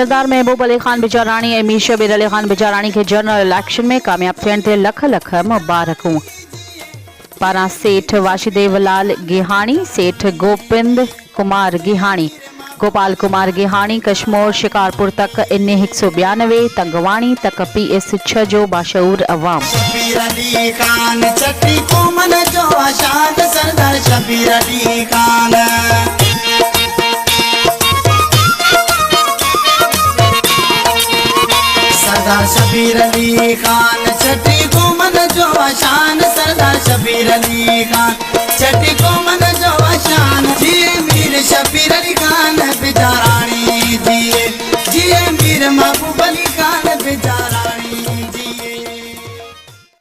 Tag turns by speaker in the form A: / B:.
A: सरदार महबूब अली खान बिजाराणी ऐं मीर शबीर अली खान बिजाराणी के general election में कामयाब थियण ते लख लख मुबारकूं। पारां सेठ वासुदेव लाल गिहाणी, सेठ गोपिंद कुमार गिहाणी, गोपाल कुमार गिहाणी, कश्मोर शिकारपुर तक इन 192, तंगवाणी तक PS 6 जो बाशऊर अवाम।
B: शबीर अली खान चट्टी कोमल जो आशाद सरदार शबीर अली खान। सरदार शबीर अली खान चट्टी कोमल जो आशान सरदार शबीर अली खान चट्टी कोमल